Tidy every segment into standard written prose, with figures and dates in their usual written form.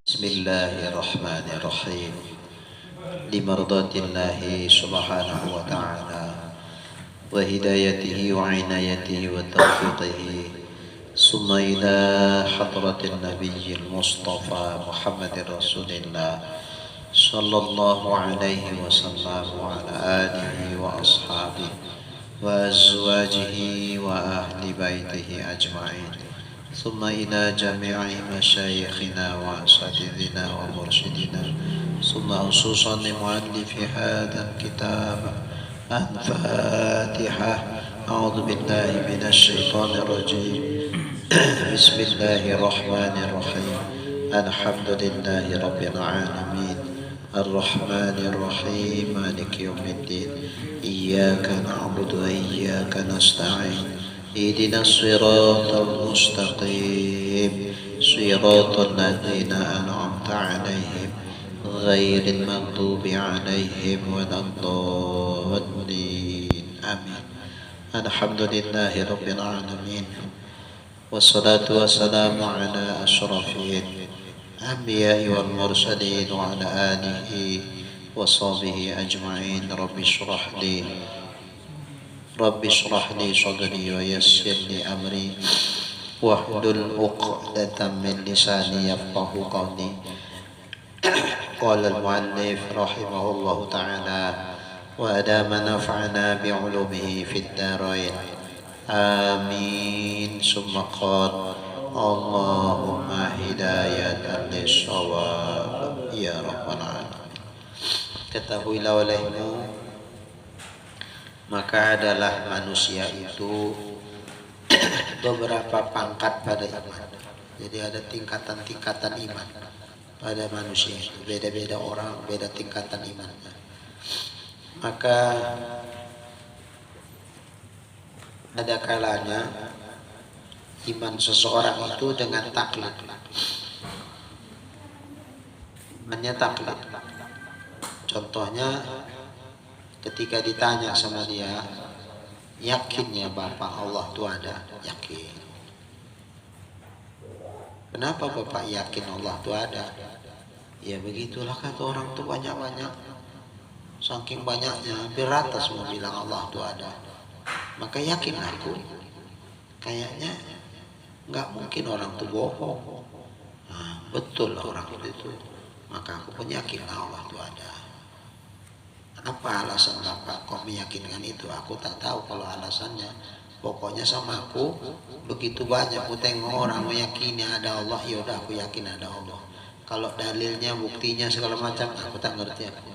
Bismillahirrahmanirrahim. Limardatillahi subhanahu wa ta'ala wa hidayatihi wa inayatihi wa taufiqihi. Summa ila hadratin nabiyyil mustafa Muhammadir Rasulillah sallallahu alaihi wasallam wa ala alihi wa ashabihi wa azwajihi wa ahli baitihi ajma'in. ثم إلى جميع مشايخنا وأساتذتنا ومرشدنا ثم خصوصا لمؤلف هذا الكتاب الفاتحة. أعوذ بالله من الشيطان الرجيم. بسم الله الرحمن الرحيم. الحمد لله رب العالمين الرحمن الرحيم مالك يوم الدين إياك نعبد وإياك نستعين اهدنا الصراط المستقيم صراط الذين أنعمت عليهم غير المغضوب عليهم ولا الضالين آمين. الحمد لله رب العالمين والصلاة والسلام على أشرف الأنبياء والمرسلين وعلى آله وصحبه أجمعين. رب اشرح لي صدري ويسر لي أمري واحلل عقدة من لساني يفقه قولي. قال المؤلف رحمه الله تعالى وأدام نفعنا بعلومه في الدارين آمين. ثم قال اللهم هداية للصواب يا رب العالمين. Ketahuilah olehmu, maka adalah manusia itu beberapa pangkat pada iman. Jadi ada tingkatan-tingkatan iman pada manusia. Beda-beda orang, beda tingkatan imannya. Maka ada kalanya iman seseorang itu dengan taklid. Imannya taklid. Contohnya ketika ditanya sama dia, yakinnya Bapak Allah itu ada? Yakin. Kenapa Bapak yakin Allah itu ada? Ya begitulah kata orang itu banyak-banyak. Saking banyaknya, hampir rata semua bilang Allah itu ada. Maka yakin aku. Kayaknya nggak mungkin orang itu bohong. Nah, betul orang itu. Maka aku pun yakin Allah itu ada. Apa alasan Bapak kok meyakinkan itu? Aku tak tahu kalau alasannya. Pokoknya sama aku begitu banyak aku tengok orang meyakini ada Allah, ya udah aku yakin ada Allah. Kalau dalilnya, buktinya segala macam aku tak ngerti aku.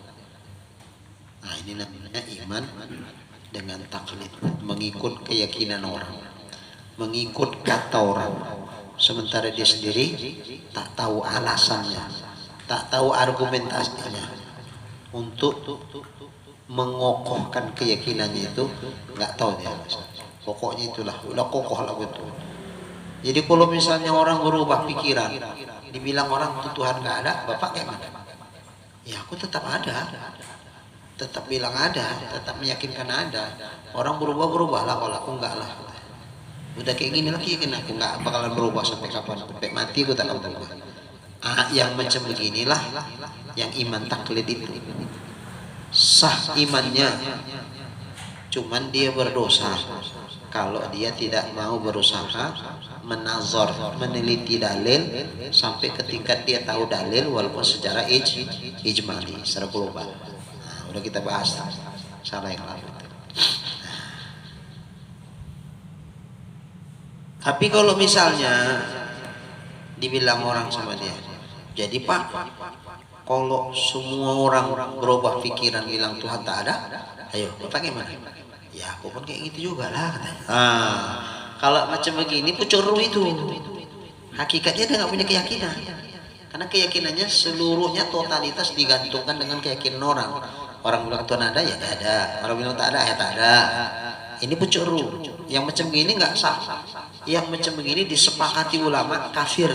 Nah, ini namanya iman dengan taklid, mengikut keyakinan orang, mengikut kata orang. Sementara dia sendiri tak tahu alasannya, tak tahu argumentasinya. Untuk mengokohkan keyakinannya itu nggak tahu dia. Pokoknya itulah, udah kokoh lah betul. Jadi kalau misalnya orang berubah pikiran, dibilang orang itu Tuhan nggak ada, Bapak kayak mana? Ya aku tetap ada, tetap bilang ada, tetap meyakinkan ada. Orang berubah lah, kalau aku enggak lah. Udah kayak gini lagi, yakin aku nggak bakalan berubah sampai kapan, sampai mati aku tak akan berubah. Yang macam beginilah yang iman taklid itu. Sah imannya, cuman dia berdosa kalau dia tidak mau berusaha menazar, meneliti dalil sampai ke tingkat dia tahu dalil walaupun secara ijmali, secara global. Nah, udah kita bahas salah yang lain. Tapi kalau misalnya dibilang orang sama dia, jadi Pak, kalau semua orang berubah pikiran bilang Tuhan tak ada, ayo Bapak gimana? Ya aku pun kayak gitu juga lah katanya. Kalau macam begini pucuru itu. Hakikatnya dia nggak punya keyakinan. Karena keyakinannya seluruhnya totalitas digantungkan dengan keyakinan orang. Orang bilang Tuhan ada ya ada, orang bilang tak ada ya tak ada. Ini pucuru. Yang macam begini nggak sah. yang macam begini disepakati ulama kafir.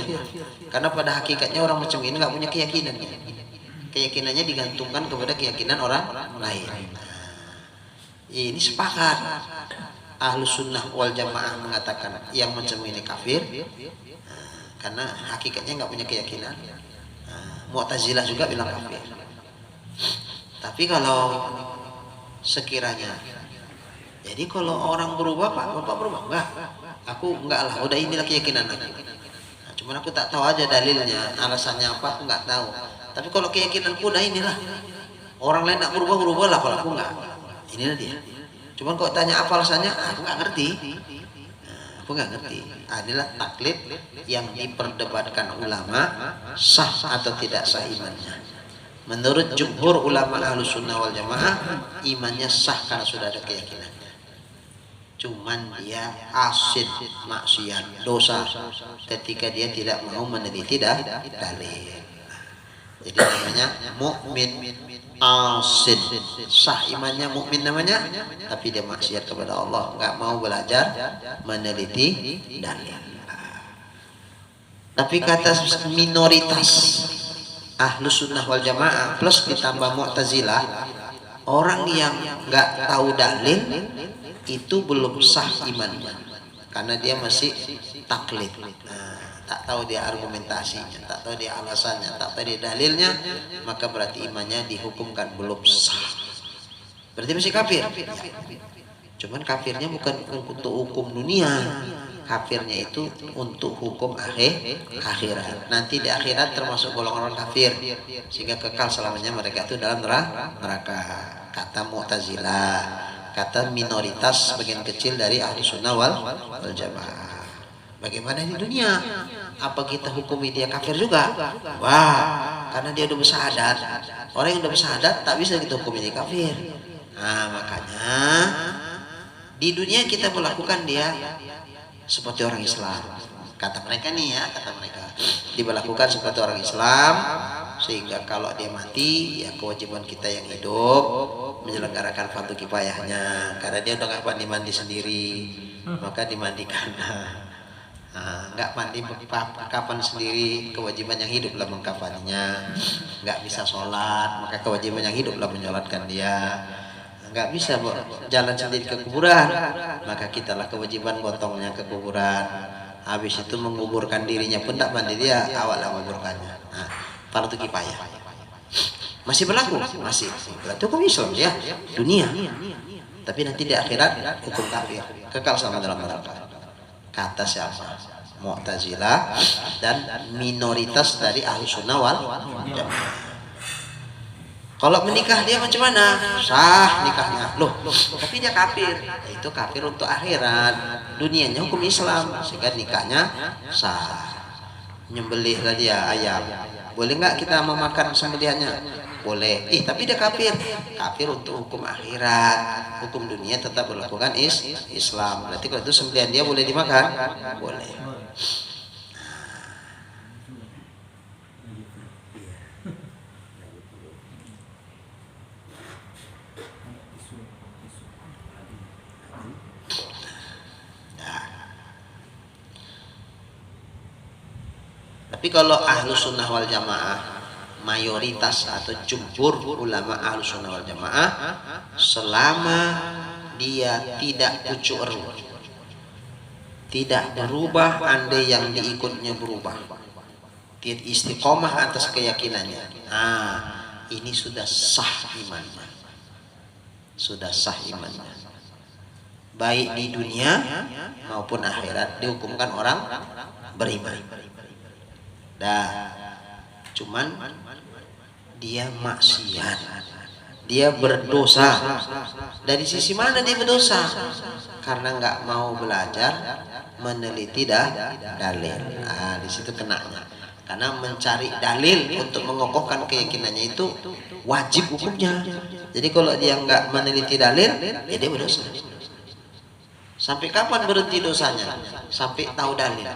Karena pada hakikatnya orang macam ini nggak punya keyakinan. Keyakinannya digantungkan kepada keyakinan orang lain. Ini sepakat. Ahlus sunnah wal jamaah mengatakan yang macam ini kafir, karena hakikatnya nggak punya keyakinan. Mu'tazilah juga bilang kafir. Tapi kalau sekiranya, jadi kalau orang berubah, Pak, Bapak berubah? Enggak. Aku enggak lah, udah inilah keyakinan aku. Nah, cuman aku tak tahu aja dalilnya, alasannya apa aku enggak tahu. Tapi kalau keyakinanku udah inilah. Orang lain nak berubah lah, kalau aku enggak. Inilah dia. Cuman kalau tanya apa alasannya, aku enggak ngerti. Aku enggak ngerti. Inilah taklid yang diperdebatkan ulama, sah atau tidak sah imannya. Menurut jumhur ulama Ahlus Sunnah wal Jamaah, imannya sah karena sudah ada keyakinan. Cuman dia asid, maksiat, dosa ketika dia tidak mau meneliti dalil. Jadi namanya mukmin asid, sah imannya mukmin namanya, tapi dia maksiat kepada Allah, nggak mau belajar meneliti dalil. Tapi kata minoritas Ahlus Sunnah wal Jamaah plus ditambah Mu'tazilah, orang yang nggak tahu dalil itu belum sah imannya, karena dia masih taklid. Tak tahu dia argumentasinya, tak tahu dia alasannya, tak tahu dia dalilnya, maka berarti imannya dihukumkan belum sah. Berarti masih kafir. Cuman kafirnya bukan untuk hukum dunia, kafirnya itu untuk hukum akhirat. Nanti di akhirat termasuk golongan orang kafir, sehingga kekal selamanya mereka itu dalam neraka. Kata Mu'tazilah, kata minoritas sebagian kecil dari ahli sunnah wal jamaah. Bagaimana di dunia? Apa kita hukumi dia kafir juga? Wah, karena dia udah bersyahadat. Orang yang udah bersyahadat tak bisa kita hukumi dia kafir. Nah, makanya di dunia kita melakukan dia seperti orang Islam. Kata mereka nih ya, kata mereka diberlakukan seperti orang Islam, sehingga kalau dia mati ya kewajiban kita yang hidup menyelenggarakan fardu kifayahnya, karena dia udah nggak mandi sendiri, maka dimandikan. Nggak mandi kapan sendiri, kewajiban yang hidup lah mengkafaninya. Nggak bisa sholat, maka kewajiban yang hidup lah menyolatkan dia. Nggak bisa jalan sendiri ke kuburan, maka kita lah kewajiban gotongnya ke kuburan. Habis itu menguburkan dirinya pun tak mandi dia, awalnya menguburkannya. Nah, fardu kifayah masih berlaku, masih berarti hukum Islam ya dunia. Tapi nanti di akhirat hukum kafir, kekal sama dalam neraka. Kata siapa? Mu'tazilah dan minoritas dari ahli sunnah wal jamaah. Kalau menikah dia macam mana? Sah nikahnya. Loh, tapi dia kafir. Itu kafir untuk akhirat. Dunianya hukum Islam, sehingga nikahnya sah. Nyembelihlah dia ayam. Boleh nggak kita memakan sembelihannya? Boleh. Tapi dia kafir. Kafir untuk hukum akhirat. Hukum dunia tetap berlakukan Islam. Berarti kalau itu sembelihan dia boleh dimakan? Boleh. Tapi kalau ahlu sunnah wal jamaah, mayoritas atau jumhur ulama ahlu sunnah wal jamaah, selama dia tidak kucur, tidak berubah, andai yang diikutnya berubah, dia istiqomah atas keyakinannya, ini sudah sah imannya, sudah sah imannya, baik di dunia maupun akhirat dihukumkan orang beriman. Cuman dia maksiat, dia berdosa. Dari sisi mana dia berdosa? Karena nggak mau belajar meneliti dalil. Di situ kenanya. Karena mencari dalil untuk mengokohkan keyakinannya itu wajib hukumnya. Jadi kalau dia nggak meneliti dalil, ya dia berdosa. Sampai kapan berhenti dosanya? Sampai tahu dalil.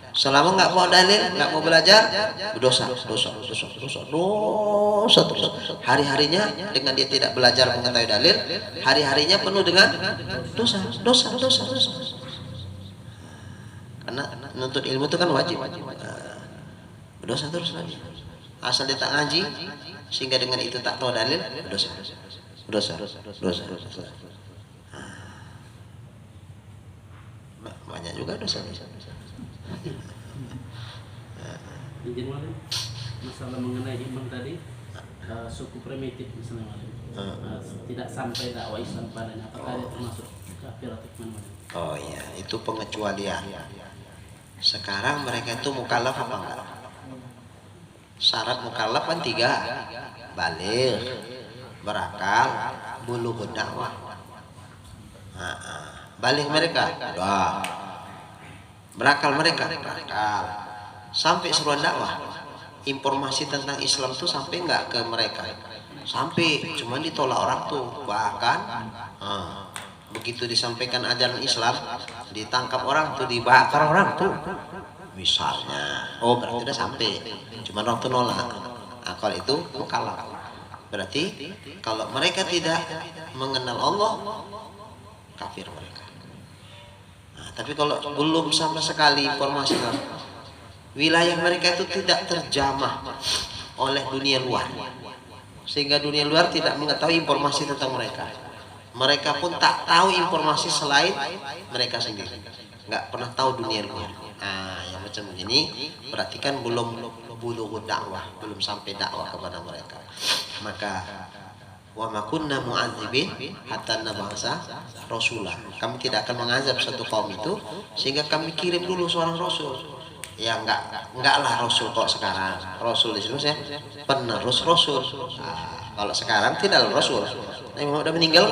Selama nggak mau dalil, nggak mau belajar, berdosa, dosa. Hari-harinya dengan dia tidak belajar mengetahui dalil, hari-harinya penuh dengan dosa. Karena menuntut ilmu itu kan wajib. Berdosa terus lagi. Asal dia tak ngaji, sehingga dengan itu tak tahu dalil, berdosa. Banyak juga dosa. Izin Malim, masalah mengenai iman tadi, suku primitif misalnya Malim, tidak sampai dakwah Islam padanya, apakah itu termasuk kafir atau gimana? Oh iya, itu pengecualian. Sekarang mereka itu mukallaf apa enggak? Syarat mukallaf kan 3, baligh, berakal, bulughud dakwah. Baligh mereka, udah. Berakal mereka, berakal. Sampai seruan dakwah, informasi tentang Islam tuh sampai enggak ke mereka? Sampai, cuma ditolak orang tuh. Bahkan begitu disampaikan ajaran Islam, ditangkap orang tuh, dibakar orang tuh. Misalnya, oh berarti udah sampai, cuma orang tuh nolak. Nah, kalau itu mukallaf. Berarti kalau mereka tidak mengenal Allah, kafir mereka. Nah, tapi kalau belum sama sekali informasi, wilayah mereka itu tidak terjamah oleh dunia luar, sehingga dunia luar tidak mengetahui informasi tentang mereka. Mereka pun tak tahu informasi selain mereka sendiri, nggak pernah tahu dunia luar. Nah, yang macam ini berarti kan belum bulughud dakwah, belum sampai dakwah kepada mereka. Maka wa ma kunna mu'adzibin hatta nab'atsa rasulah. Kami tidak akan mengazab satu kaum itu sehingga kami kirim dulu seorang rasul. Ya enggaklah rasul kok sekarang. Rasul di sini saya penerus rasul. Nah, kalau sekarang tidak rasul. Nabi Muhammad sudah meninggal.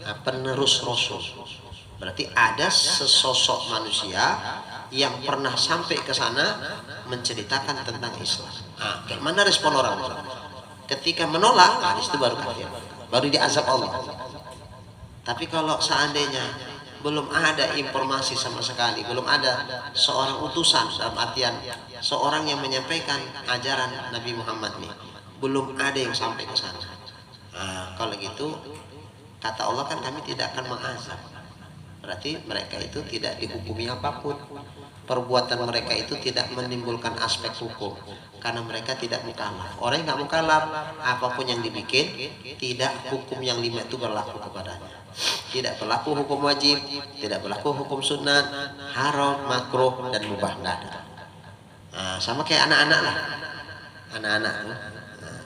Nah, penerus rasul. Berarti ada sesosok manusia yang pernah sampai ke sana menceritakan tentang Islam. Nah, bagaimana respon orang? Ketika menolak, di situ baru kafir, baru diazab Allah. Tapi kalau seandainya belum ada informasi sama sekali, belum ada seorang utusan, dalam artian seorang yang menyampaikan ajaran Nabi Muhammad nih, belum ada yang sampai ke sana. Nah, kalau gitu kata Allah kan kami tidak akan mengazab. Berarti mereka itu tidak dihukumi apapun. Perbuatan mereka itu tidak menimbulkan aspek hukum karena mereka tidak mukallaf. Orang yang nggak mukallaf, apapun yang dibikin, tidak hukum yang 5 itu berlaku kepadanya. Tidak berlaku hukum wajib, tidak berlaku hukum sunat, haram, makruh, dan mubah, nggak ada. Nah, sama kayak anak-anak lah, anak-anak. Nah,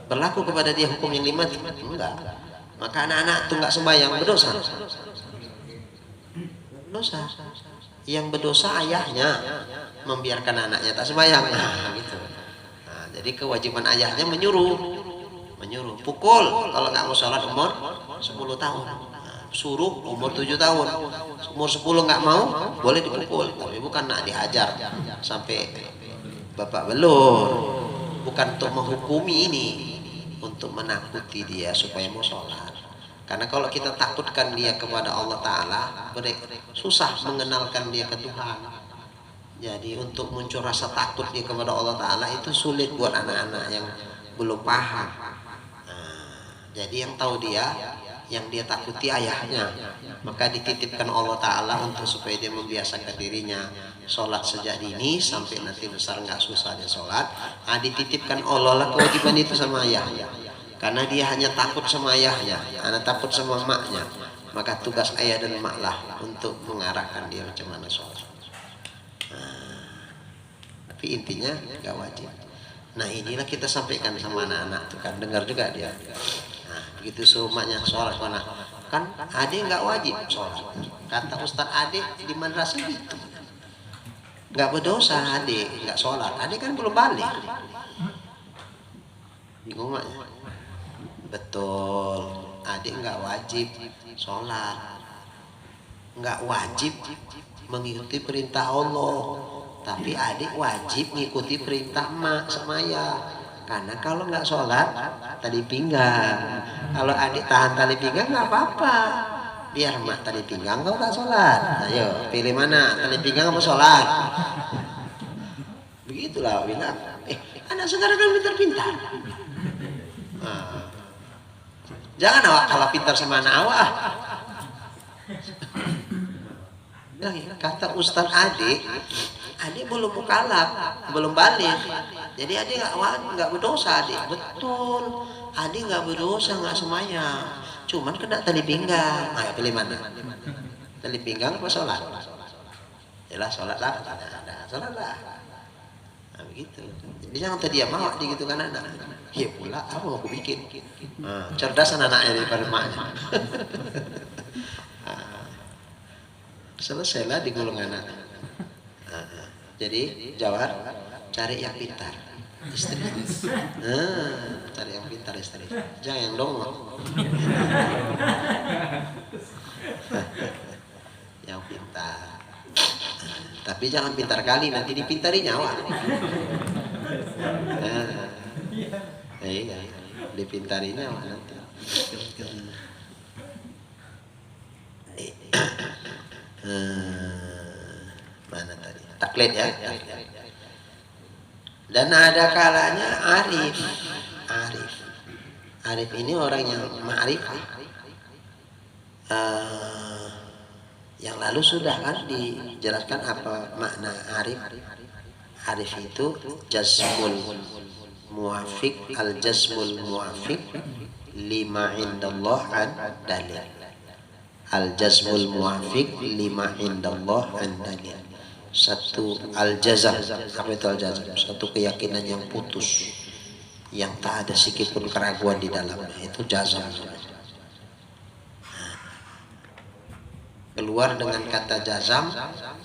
berlaku kepada dia hukum yang 5 enggak. Maka anak-anak itu nggak sembahyang, berdosa. Dosa. Yang berdosa ayahnya membiarkan anaknya tak sembahyang. Nah, gitu. Nah, jadi kewajiban ayahnya menyuruh, pukul kalau nggak mau sholat umur 10 tahun. Nah, suruh umur 7 tahun. Umur 10 nggak mau, boleh dipukul. Tapi bukan nak dihajar sampai bapak belur. Bukan untuk menghukumi ini, untuk menakuti dia supaya mau sholat. Karena kalau kita takutkan dia kepada Allah Ta'ala, susah mengenalkan dia ke Tuhan. Jadi untuk muncul rasa takut dia kepada Allah Ta'ala itu sulit buat anak-anak yang belum paham. Nah, jadi yang tahu dia, yang dia takuti ayahnya. Maka dititipkan Allah Ta'ala untuk supaya dia membiasakan dirinya sholat sejak dini sampai nanti besar nggak susah dia sholat. Nah, dititipkan Allah lah kewajiban itu sama ayahnya. Karena dia hanya takut sama ayahnya, anak takut sama maknya, maka tugas ayah dan mak lah untuk mengarahkan dia macam mana sholat. Nah, tapi intinya gak wajib. Nah, inilah kita sampaikan sama anak-anak tuh kan, dengar juga dia. Nah, begitu suruh maknya sholat mana? Kan adik gak wajib sholat. Kata Ustadz adik di madrasah gitu. Gak berdosa adik gak sholat. Adik kan belum balik. Bingung maknya. Betul, adik nggak wajib sholat, nggak wajib mengikuti perintah Allah, tapi adik wajib mengikuti perintah emak sama ayah. Karena kalau nggak sholat tali pinggang, kalau adik tahan tali pinggang nggak apa-apa, biar emak tali pinggang kau nggak sholat. Ayo pilih mana, tali pinggang apa sholat? Begitulah bilang. Anak sekarang kan pintar-pintar. Jangan awak kalah pintar sama anak awak. lagi kata Ustadz adik belum mukallaf, belum balik. Jadi adik nggak berdosa adik. Betul, adik nggak berdosa, nggak semuanya. Cuman kena tali pinggang. Ayo pilih mana? Tali pinggang apa sholat? Jelas sholat lah. Nah, sholat lah. Nah, begitu. Jadi jangan tadi mau gitu kan anak. Ya pula apa mau aku bikin? Nah, cerdas anak-anaknya daripada maknya. Selesailah digulung anak. Jadi jawab, cari yang pintar istri. Cari yang pintar istri. Jangan yang dongeng. Yang pintar. Tapi jangan pintar kali, nanti dipintari nyawa. Iya, dipintari nyawa nanti. Mana tadi? Taklid ya. Dan ada kalanya Arif ini orang yang ma'rifah. Yang lalu sudah kan dijelaskan apa makna Arif. Arif itu jazmul muwafiq, al-jazmul muwafiq lima indallah an dalil. Al-jazmul muwafiq lima indallah an dalil. Satu al-jazam, apa itu al-jazam? Satu keyakinan yang putus, yang tak ada sedikit pun keraguan di dalamnya, itu jazam. Keluar dengan kata jazam,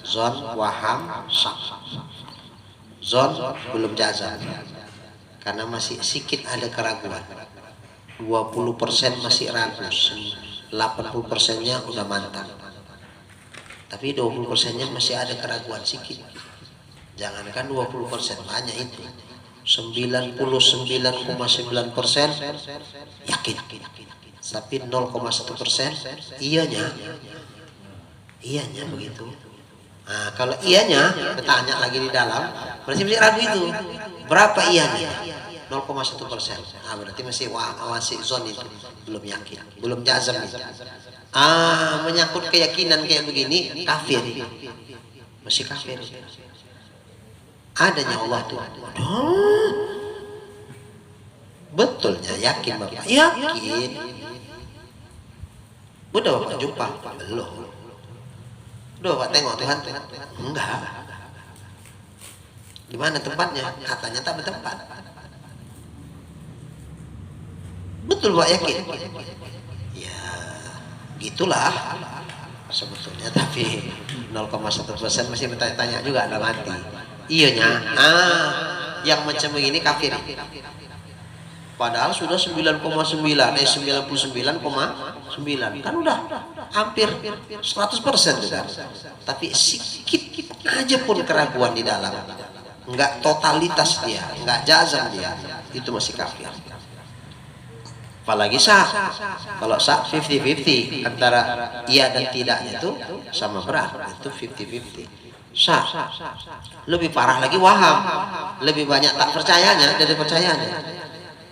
zon, waham, syak. Zon belum jazam, karena masih sedikit ada keraguan. 20% masih ragu, 80%-nya udah mantap. Tapi 20%-nya masih ada keraguan sedikit. Jangankan 20%, banyak itu. 99,9% yakin. Tapi 0,1% iyanya begitu. Nah, kalau iyanya bertanya lagi di dalam, berarti masih ragu itu. Berapa iyanya? 0,1%. Nah, berarti masih masih zon itu, belum yakin, belum jazam itu. Menyangkut keyakinan kayak begini, kafir. Masih kafir. Adanya Allah tuh. Betulnya yakin Bapak? Yakin. Udah Bapak jumpa? Belum. Udah Bapak tengok Tuhan? Enggak. Di mana tempatnya? Katanya tak bertempat. Betul Pak yakin? Ya, gitulah sebetulnya, tapi 0,1% masih bertanya-tanya juga dalam hati. Iyanya, yang macam begini kafir. Padahal sudah 99,9, 99,9 kan udah hampir 100% juga. Tapi sedikit aja pun keraguan di dalam, enggak totalitas dia, enggak jazam dia, itu masih kafir. Apalagi sah. Kalau sah 50-50 antara iya dan tidaknya itu sama berat, itu 50-50. Sah. Lebih parah lagi waham, lebih banyak tak percayanya dari percayanya.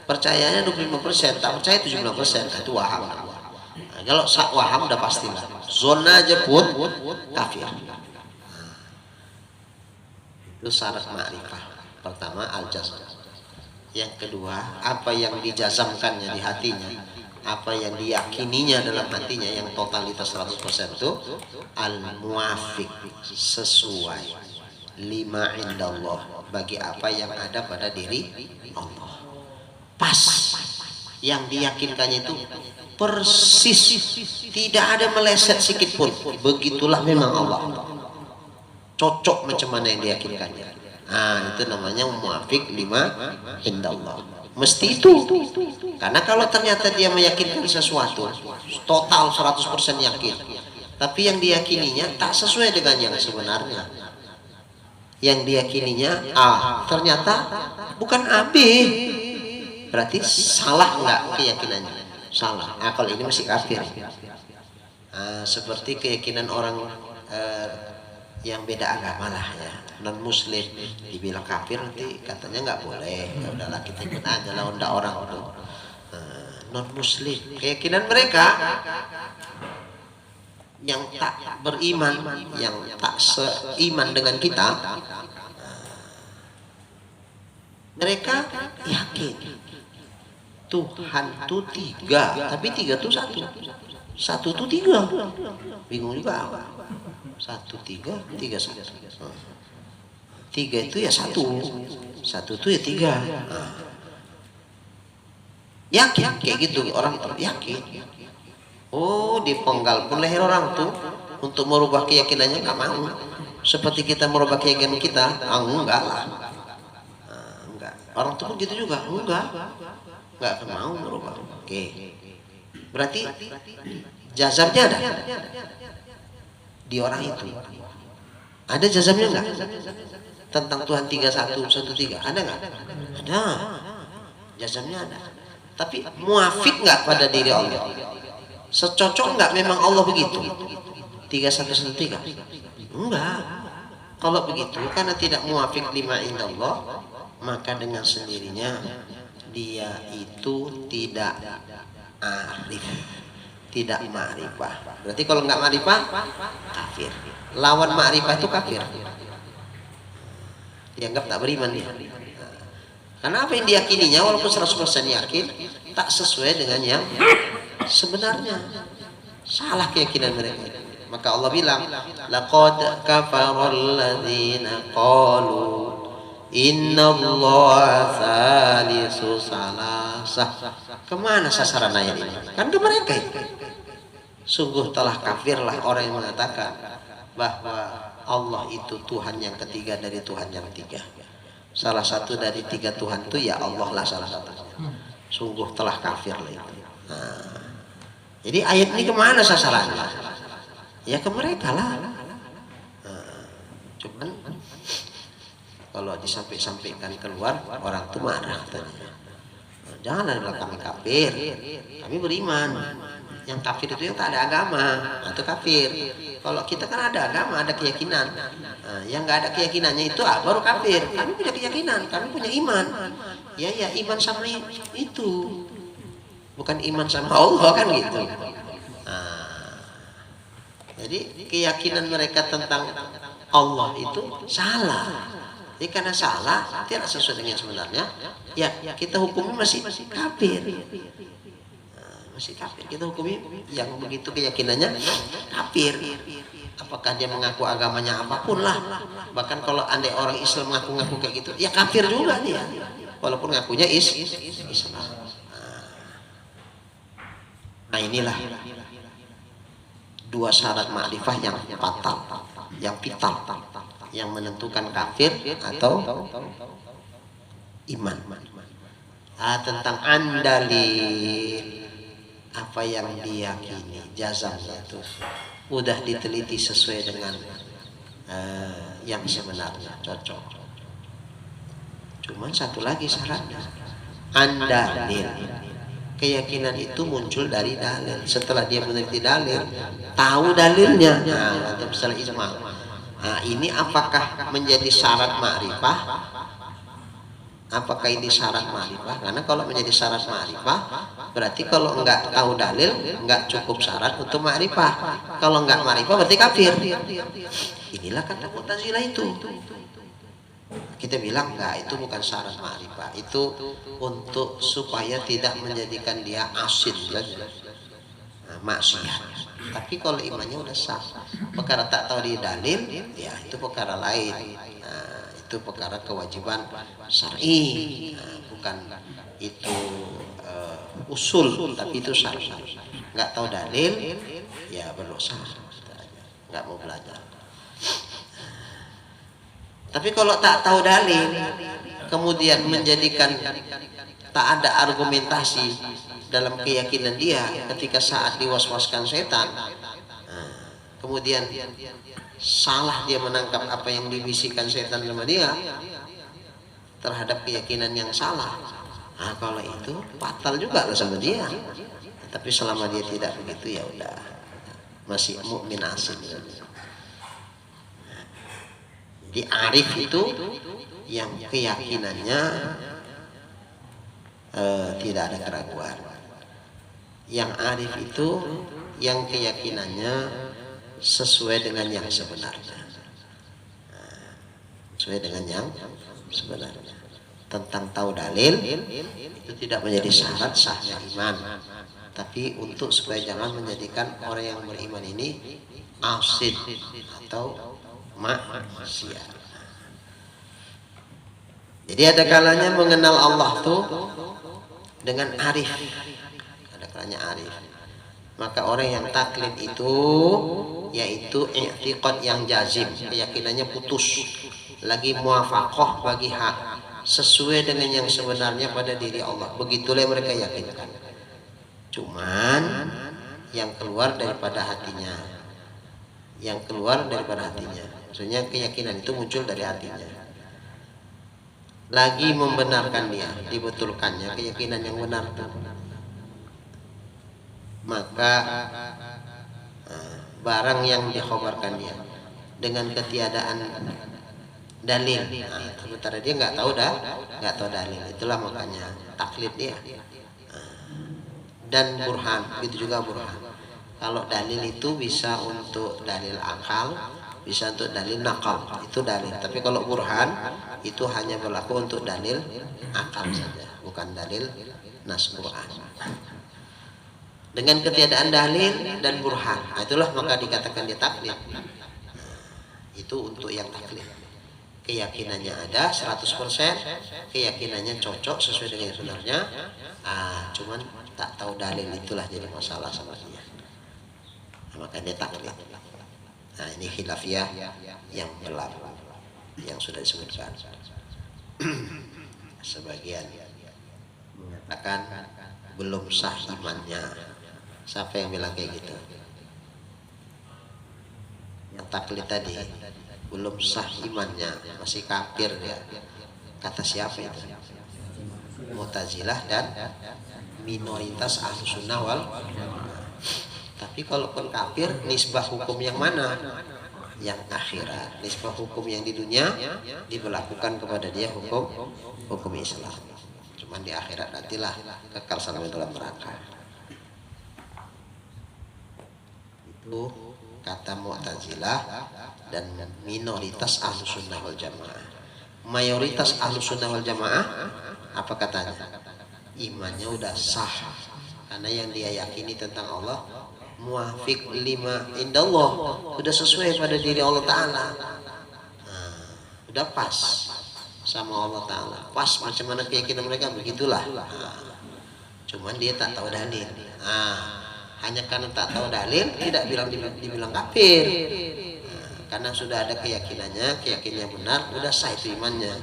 Percayanya 25%, tak percaya 75%, itu waham. Nah, kalau sah waham udah pastilah. Zona aja pun kafir. Itu syarat ma'rifah. Pertama al-jazm. Yang kedua, apa yang dijazamkannya di hatinya, apa yang diyakininya dalam hatinya, yang totalitas 100% itu al-muwafiq, sesuai lima indallah, bagi apa yang ada pada diri Allah. Pas, yang diyakinkannya itu persis, tidak ada meleset sedikit pun. Begitulah memang Allah, cocok macam mana yang diyakinkannya. Itu namanya muwafiq lima indallah. Mesti itu. Karena kalau ternyata dia meyakinkan sesuatu total 100% yakin, tapi yang diyakininya tak sesuai dengan yang sebenarnya, yang diyakininya A ternyata bukan AB, berarti salah enggak keyakinannya? Salah. Kalau ini masih kafir. Seperti keyakinan orang yang beda agama lah ya, non muslim, dibilang kafir nanti katanya nggak boleh. Ya udahlah, kita ikut aja lah orang itu. Non muslim, keyakinan mereka yang tak beriman, yang tak seiman dengan kita, mereka yakin Tuhan itu tiga, tapi tiga itu satu, satu itu tiga. Bingung juga. Satu tiga, tiga satu. Tiga itu ya satu, satu itu ya tiga. Yakin kayak gitu, orang yakin. Oh, dipenggal pun leher orang tuh untuk merubah keyakinannya nggak mau. Seperti kita merubah keyakinan kita, enggak lah. Enggak. Orang tuh begitu juga, enggak akan mau merubah. Oke. Berarti jazamnya ada di orang itu. Ada jazamnya enggak? Tentang Tuhan 31, 13 ada nggak? Ada. Jazamnya ada. Tapi muafik nggak pada diri Allah? Secocok nggak memang Allah begitu? 3113? Enggak. Kalau begitu karena tidak muafik lima indallah, maka dengan sendirinya dia itu tidak arif, tidak ma'rifah. Berarti kalau nggak ma'rifah, kafir. Lawan ma'rifah itu kafir. Dianggap tak beriman dia. Karena apa yang diyakininya walaupun 100% yakin tak sesuai dengan yang sebenarnya. Salah keyakinan mereka. Maka Allah bilang, laqad kafaral ladzina qalu innallaha salisu salasah. Kemana sasaran ayat ini? Kan ke mereka itu. Sungguh telah kafirlah orang yang mengatakan bahwa Allah itu Tuhan yang ketiga dari Tuhan yang tiga. Salah satu dari tiga Tuhan itu ya Allah lah salah satunya. Sungguh telah kafir lah itu. Nah, jadi ayat ini kemana sasarannya? Ya ke mereka lah. Nah, cuman kalau disampaikan keluar orang itu marah tadinya. Jangan bilang kami kafir, kami beriman. Yang kafir itu yang tak ada agama, itu kafir. Kalau kita kan ada agama, ada keyakinan. Nah, yang nggak ada keyakinannya itu baru kafir. Kami punya keyakinan, kami punya iman. Ya iman sama itu, bukan iman sama Allah kan gitu. Nah, jadi keyakinan mereka tentang Allah itu salah. Jadi karena salah, tidak sesuai dengan sebenarnya, ya kita hukumnya masih kafir. Masih kafir, kita hukumi yang begitu keyakinannya kafir. Apakah dia mengaku agamanya apapun lah, bahkan kalau andai orang Islam mengaku-ngaku kayak gitu ya kafir juga dia walaupun ngakunya Islam. Nah inilah dua syarat ma'rifah yang fatal, yang vital, yang menentukan kafir atau iman. Tentang andalil, apa yang diyakini, jazamnya itu udah diteliti sesuai dengan yang sebenarnya, cocok. Cuman satu lagi syaratnya, andalil. Keyakinan itu muncul dari dalil. Setelah dia meneliti dalil, tahu dalilnya. Nah, atau misalnya ijma. Nah, ini apakah menjadi syarat ma'rifah? Apakah ini syarat ma'rifah? Karena kalau menjadi syarat ma'rifah, berarti kalau enggak tahu dalil, enggak cukup syarat untuk ma'rifah. Kalau enggak ma'rifah berarti kafir. Inilah kata Mu'tazilah itu. Kita bilang enggak, itu bukan syarat ma'rifah. Itu untuk supaya tidak menjadikan dia asin lagi. Maksiat. Tapi kalau imannya udah sah, perkara tak tahu di dalil, ya itu perkara lain. Itu perkara kewajiban syar'i, bukan itu usul, tapi itu syar'i. Nggak tahu dalil, ya berdosa, nggak mau belajar. Tapi kalau tak tahu dalil, kemudian menjadikan tak ada argumentasi dalam keyakinan dia ketika saat diwaswaskan setan, kemudian salah dia menangkap apa yang dibisikkan setan sama dia terhadap keyakinan yang salah. Nah, kalau itu fatal juga lah sama dia. Tapi selama dia tidak begitu ya udah masih mukmin asin. Jadi arif itu yang keyakinannya tidak ada keraguan. Yang arif itu yang keyakinannya sesuai dengan yang sebenarnya. Sesuai dengan yang sebenarnya. Tentang tahu dalil itu tidak menjadi syarat sahnya iman, tapi untuk supaya jangan menjadikan orang yang beriman ini asid atau maksiat. Jadi ada kalanya mengenal Allah tuh dengan arif, ada kalanya arif. Maka orang yang taklid itu yaitu i'tiqad yang jazim, keyakinannya putus, lagi muwafaqah bagi hak, sesuai dengan yang sebenarnya pada diri Allah. Begitulah mereka yakinkan. Cuman yang keluar daripada hatinya, yang keluar daripada hatinya, maksudnya keyakinan itu muncul dari hatinya, lagi membenarkan dia, dibetulkannya keyakinan yang benar itu. Maka barang yang dikhabarkan dia dengan ketiadaan dalil, sementara dia nggak tahu dalil, itulah makanya taklid dia. Dan burhan, itu juga burhan. Kalau dalil itu bisa untuk dalil akal, bisa untuk dalil nakal, itu dalil. Tapi kalau burhan itu hanya berlaku untuk dalil akal saja, bukan dalil nas Quran. Dengan ketiadaan dalil dan burhan, itulah maka dikatakan dia taklid. Itu untuk yang taklid. Keyakinannya ada 100%, keyakinannya cocok sesuai dengan yang sebenarnya, cuman tak tahu dalil, itulah jadi masalah sama dia. Maka dia taklid. Nah, ini khilafiyah yang berlaku, yang sudah disebutkan. Sebagian mengatakan belum sah imannya. Siapa yang bilang kayak gitu? Yang taklid tadi belum sah imannya, masih kafir dia. Kata siapa itu? Mu'tazilah dan minoritas Ahlus Sunnah wal Jamaah. Tapi kalaupun kafir, nisbah hukum yang mana? Yang akhirat. Nisbah hukum yang di dunia diberlakukan kepada dia hukum Islam. Cuman di akhirat nantilah kekal sampai dalam neraka. Itu kata Mu'tazilah dan minoritas Ahlus Sunnah wal Jamaah. Mayoritas Ahlus Sunnah wal Jamaah apa katanya? Imannya udah sah, karena yang dia yakini tentang Allah muwafiq lima indallah, sudah sesuai pada diri Allah Ta'ala. Udah pas sama Allah Ta'ala, pas macam mana keyakinan mereka, begitulah. Cuman dia tak tahu dalil. Hanya karena tak tahu dalil tidak dibilang kafir. Karena sudah ada keyakinannya benar, udah sah itu imannya,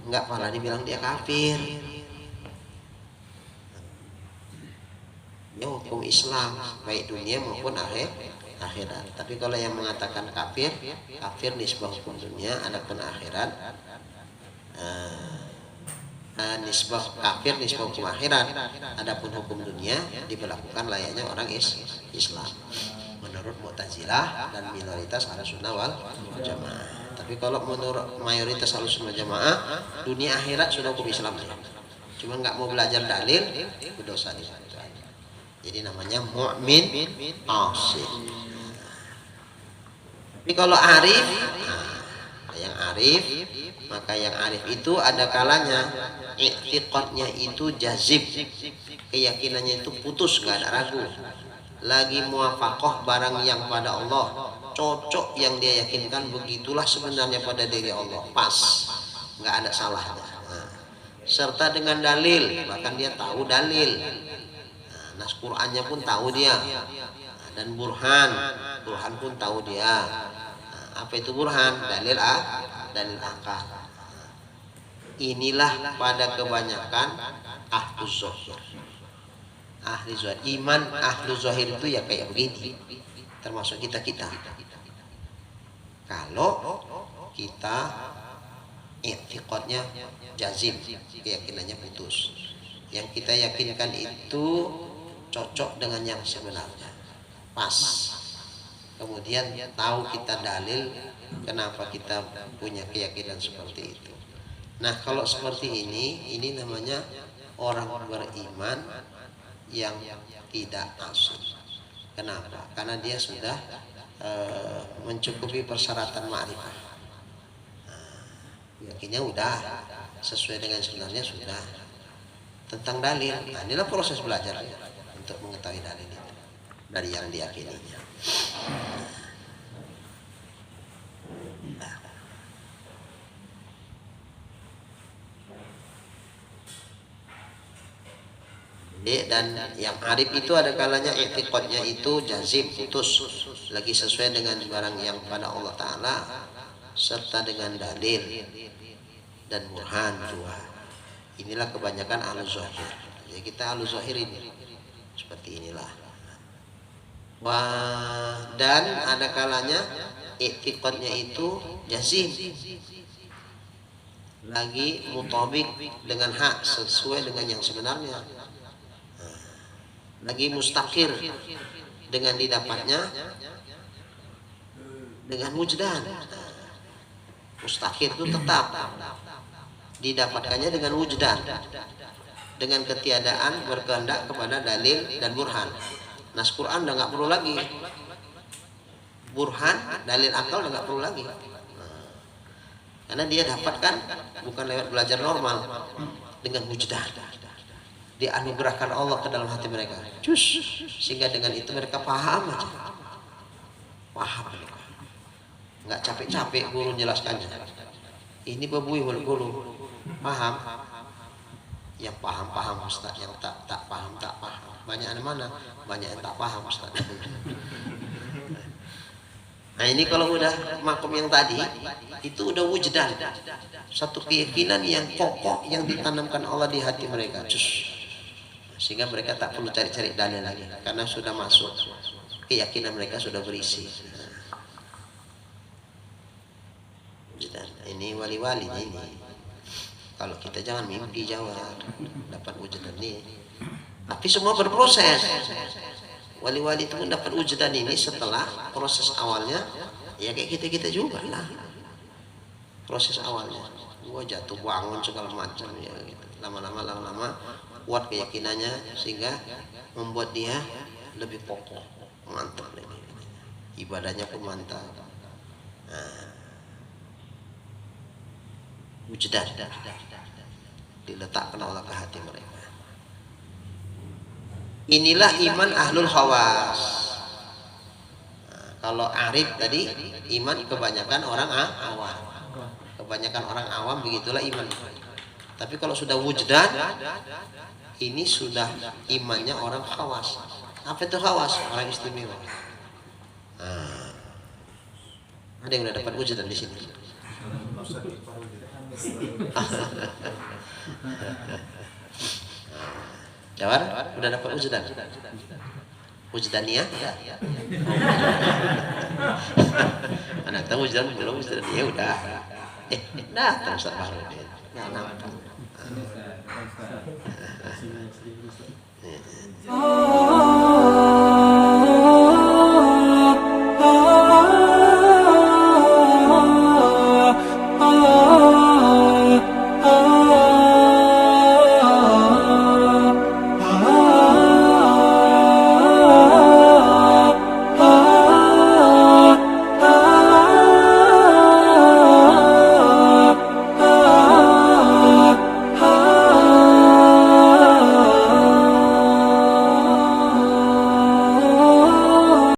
enggak malah dibilang dia kafir. Ya hukum Islam baik dunia maupun akhirat. Tapi kalau yang mengatakan kafir nisbah hukum dunia, adapun akhirat nisbah kafir nisbah hukum akhirat, adapun hukum dunia diberlakukan layaknya orang Islam menurut Mu'tazilah dan minoritas Ahlus Sunnah wal Jamaah. Tapi kalau menurut mayoritas Ahlus Sunnah Jamaah, dunia akhirat sudah hukum Islam, cuma nggak mau belajar dalil, itu dosa dia. Jadi namanya mu'min asyik. Tapi kalau arif, yang arif, maka yang arif itu ada kalanya i'tiqadnya itu jazib, keyakinannya itu putus, gak ada ragu, lagi muwafaqah barang yang pada Allah, cocok yang dia yakinkan, begitulah sebenarnya pada diri Allah, pas, nggak ada salahnya. Serta dengan dalil, bahkan dia tahu dalil, nas Qur'annya pun tahu dia, dan burhan pun tahu dia. Apa itu burhan? Dalil akal. Inilah pada kebanyakan ahlu zahir. Ahli zahir, iman ahlu zahir itu ya kayak begini, termasuk kita. Kalau kita i'tiqadnya jazim, keyakinannya putus, yang kita yakinkan itu cocok dengan yang sebenarnya, pas. Kemudian tahu kita dalil kenapa kita punya keyakinan seperti itu. Nah, kalau seperti ini namanya orang beriman yang tidak asli. Kenapa? Karena dia sudah mencukupi persyaratan ma'rifah. Yakinnya udah sesuai dengan sebenarnya sudah. Tentang dalil, nah, inilah proses belajar untuk mengetahui dalil itu dari yang diyakininya. Dan yang arif itu ada kalanya i'tiqadnya itu jazim, putus, lagi sesuai dengan barang yang pada Allah Ta'ala serta dengan dalil dan burhan juga. Inilah kebanyakan ahlu zahir. Ya, kita ahlu zahir ini seperti inilah. Wah, dan ada kalanya i'tiqadnya itu jazim, lagi mutabik dengan hak, sesuai dengan yang sebenarnya, lagi mustaqir dengan didapatnya dengan wujdan. Mustaqir itu tetap didapatkannya dengan wujdan, dengan ketiadaan berkehendak kepada dalil dan burhan. Nas Quran udah nggak perlu lagi, burhan dalil akal udah nggak perlu lagi, karena dia dapatkan bukan lewat belajar normal, dengan wujdan. Dianugerahkan Allah ke dalam hati mereka, sehingga dengan itu mereka paham aja, paham, nggak capek-capek guru menjelaskannya. Ini babui guru paham, yang paham Ustaz, yang tak paham tak paham. Banyak yang mana? Banyak yang tak paham Ustaz. Nah ini kalau udah makom yang tadi itu udah wujdan, satu keyakinan yang kokoh yang ditanamkan Allah di hati mereka, sehingga mereka tak perlu cari-cari dalil lagi, karena sudah masuk keyakinan mereka sudah berisi. Dan ini wali-wali ini, kalau kita jangan mimpi jawab dapat wujudan ini, tapi semua berproses. Wali-wali itu mendapat wujudan ini setelah proses awalnya, ya kayak kita juga lah. Proses awalnya, gua jatuh bangun segala macam ya gitu. Lama-lama kuat keyakinannya sehingga membuat dia lebih kokoh, mantap lagi. Ibadahnya pun mantap. Nah, wujdan diletakkan Allah ke hati mereka. Inilah iman ahlul khawas. Nah, kalau arif tadi iman kebanyakan orang awam. Kebanyakan orang awam begitulah iman. Tapi kalau sudah wujdan, ini sudah imannya orang khawas. Apa itu khawas? Orang istimewa. Nah, ada yang udah dapat wujdan di sini. Jawar, udah dapat wujdan? Wujdaniyah? Anak tahu wujdan belum? Wujdaniyah udah. Datang Ustaz Bahrudin. Nggak nampak. Oh